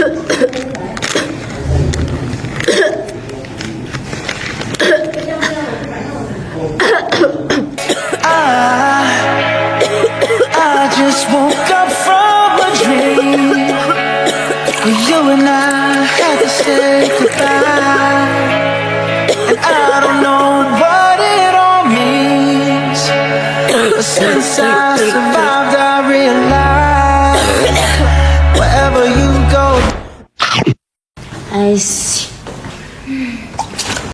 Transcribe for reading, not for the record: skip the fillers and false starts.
I just woke up from a dream where you and I had to say goodbye. And I don't know what it all means, but since I survived I realized wherever you go. I